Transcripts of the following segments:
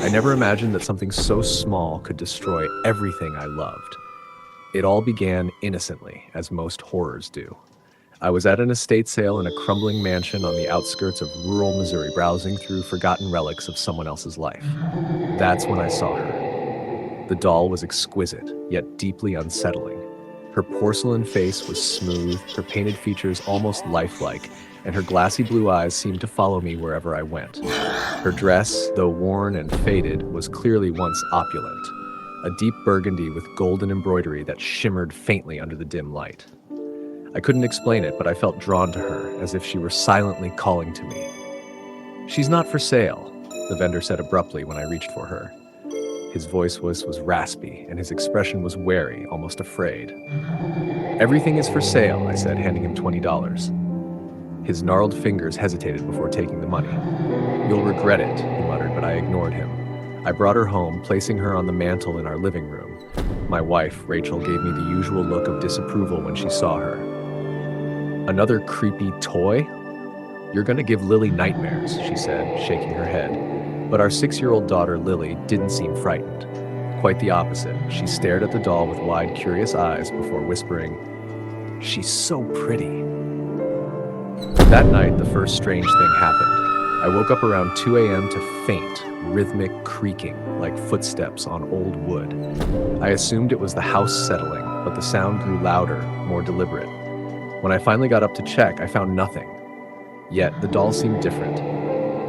I never imagined that something so small could destroy everything I loved. It all began innocently, as most horrors do. I was at an estate sale in a crumbling mansion on the outskirts of rural Missouri, browsing through forgotten relics of someone else's life. That's when I saw her. The doll was exquisite, yet deeply unsettling. Her porcelain face was smooth, her painted features almost lifelike, and her glassy blue eyes seemed to follow me wherever I went. Her dress, though worn and faded, was clearly once opulent, a deep burgundy with golden embroidery that shimmered faintly under the dim light. I couldn't explain it, but I felt drawn to her, as if she were silently calling to me. "She's not for sale," the vendor said abruptly when I reached for her. His voice was raspy, and his expression was wary, almost afraid. "Everything is for sale," I said, handing him $20. His gnarled fingers hesitated before taking the money. "You'll regret it," he muttered, but I ignored him. I brought her home, placing her on the mantel in our living room. My wife, Rachel, gave me the usual look of disapproval when she saw her. "Another creepy toy? You're gonna give Lily nightmares," she said, shaking her head. But our 6-year-old daughter, Lily, didn't seem frightened. Quite the opposite. She stared at the doll with wide, curious eyes before whispering, "She's so pretty." That night, the first strange thing happened. I woke up around 2 a.m. to faint, rhythmic creaking, like footsteps on old wood. I assumed it was the house settling, but the sound grew louder, more deliberate. When I finally got up to check, I found nothing. Yet, the doll seemed different.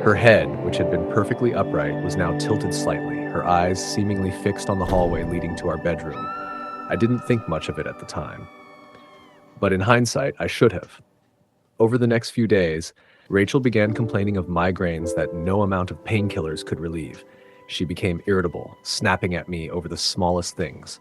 Her head, which had been perfectly upright, was now tilted slightly, her eyes seemingly fixed on the hallway leading to our bedroom. I didn't think much of it at the time. But in hindsight, I should have. Over the next few days, Rachel began complaining of migraines that no amount of painkillers could relieve. She became irritable, snapping at me over the smallest things.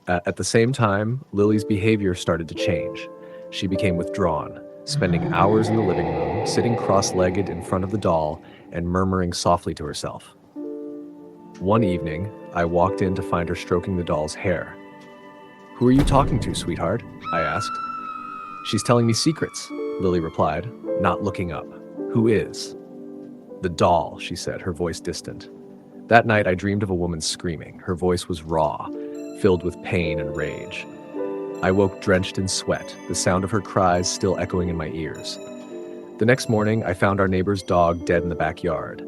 At the same time, Lily's behavior started to change. She became withdrawn, spending hours in the living room, sitting cross-legged in front of the doll and murmuring softly to herself. One evening, I walked in to find her stroking the doll's hair. "Who are you talking to, sweetheart?" I asked. "She's telling me secrets," Lily replied, not looking up. "Who is?" "The doll," she said, her voice distant. That night, I dreamed of a woman screaming. Her voice was raw, filled with pain and rage. I woke drenched in sweat, the sound of her cries still echoing in my ears. The next morning, I found our neighbor's dog dead in the backyard.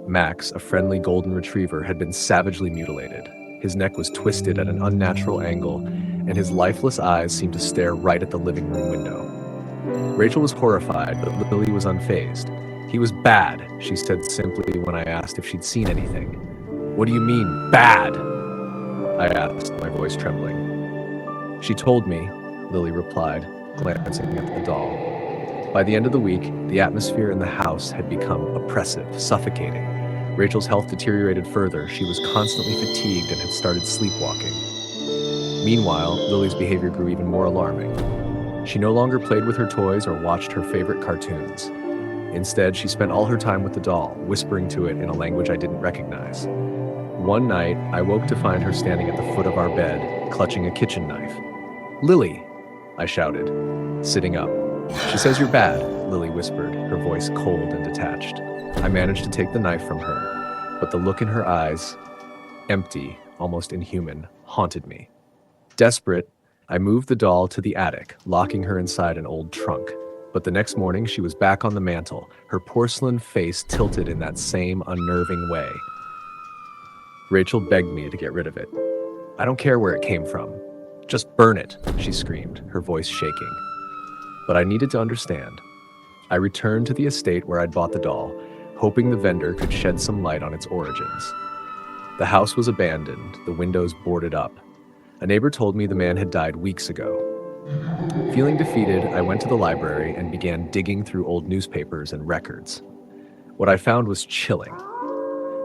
Max, a friendly golden retriever, had been savagely mutilated. His neck was twisted at an unnatural angle, and his lifeless eyes seemed to stare right at the living room window. Rachel was horrified, but Lily was unfazed. "He was bad," she said simply when I asked if she'd seen anything. "What do you mean, bad?" I asked, my voice trembling. "She told me," Lily replied, glancing at the doll. By the end of the week, the atmosphere in the house had become oppressive, suffocating. Rachel's health deteriorated further. She was constantly fatigued and had started sleepwalking. Meanwhile, Lily's behavior grew even more alarming. She no longer played with her toys or watched her favorite cartoons. Instead, she spent all her time with the doll, whispering to it in a language I didn't recognize. One night, I woke to find her standing at the foot of our bed, clutching a kitchen knife. "Lily!" I shouted, sitting up. "She says you're bad," Lily whispered, her voice cold and detached. I managed to take the knife from her, but the look in her eyes, empty, almost inhuman, haunted me. Desperate, I moved the doll to the attic, locking her inside an old trunk. But the next morning, she was back on the mantel, her porcelain face tilted in that same unnerving way. Rachel begged me to get rid of it. "I don't care where it came from. Just burn it," she screamed, her voice shaking. But I needed to understand. I returned to the estate where I'd bought the doll, hoping the vendor could shed some light on its origins. The house was abandoned, the windows boarded up. A neighbor told me the man had died weeks ago. Feeling defeated, I went to the library and began digging through old newspapers and records. What I found was chilling.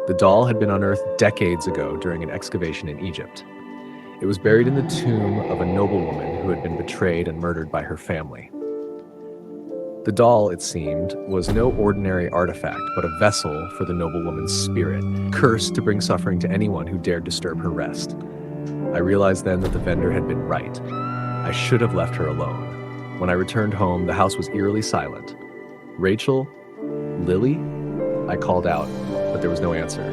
The doll had been unearthed decades ago during an excavation in Egypt. It was buried in the tomb of a noblewoman who had been betrayed and murdered by her family. The doll, it seemed, was no ordinary artifact, but a vessel for the noblewoman's spirit, cursed to bring suffering to anyone who dared disturb her rest. I realized then that the vendor had been right. I should have left her alone. When I returned home, the house was eerily silent. Rachel? Lily? I called out, but there was no answer.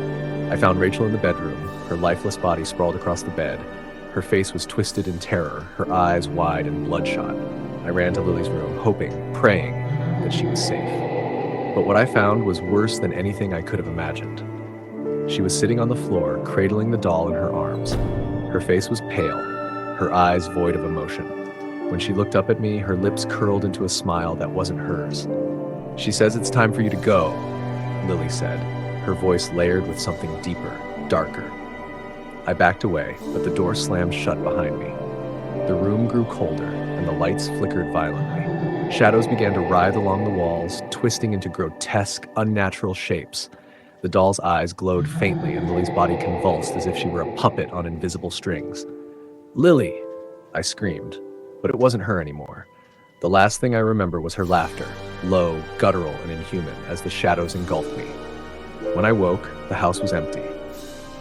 I found Rachel in the bedroom, her lifeless body sprawled across the bed. Her face was twisted in terror, her eyes wide and bloodshot. I ran to Lily's room, hoping, praying that she was safe. But what I found was worse than anything I could have imagined. She was sitting on the floor, cradling the doll in her arms. Her face was pale, her eyes void of emotion. When she looked up at me, her lips curled into a smile that wasn't hers. "She says it's time for you to go," Lily said, her voice layered with something deeper, darker. I backed away, but the door slammed shut behind me. The room grew colder, and the lights flickered violently. Shadows began to writhe along the walls, twisting into grotesque, unnatural shapes. The doll's eyes glowed faintly, and Lily's body convulsed as if she were a puppet on invisible strings. "Lily!" I screamed, but it wasn't her anymore. The last thing I remember was her laughter, low, guttural, and inhuman, as the shadows engulfed me. When I woke, the house was empty.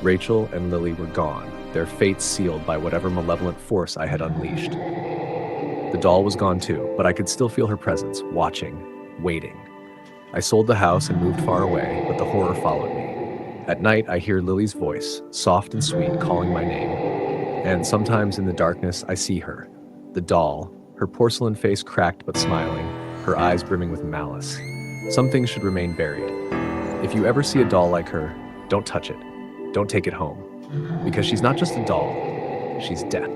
Rachel and Lily were gone, their fates sealed by whatever malevolent force I had unleashed. The doll was gone too, but I could still feel her presence, watching, waiting. I sold the house and moved far away, but the horror followed me. At night, I hear Lily's voice, soft and sweet, calling my name. And sometimes in the darkness, I see her, the doll, her porcelain face cracked but smiling, her eyes brimming with malice. Some things should remain buried. If you ever see a doll like her, don't touch it. Don't take it home. Because she's not just a doll, she's death.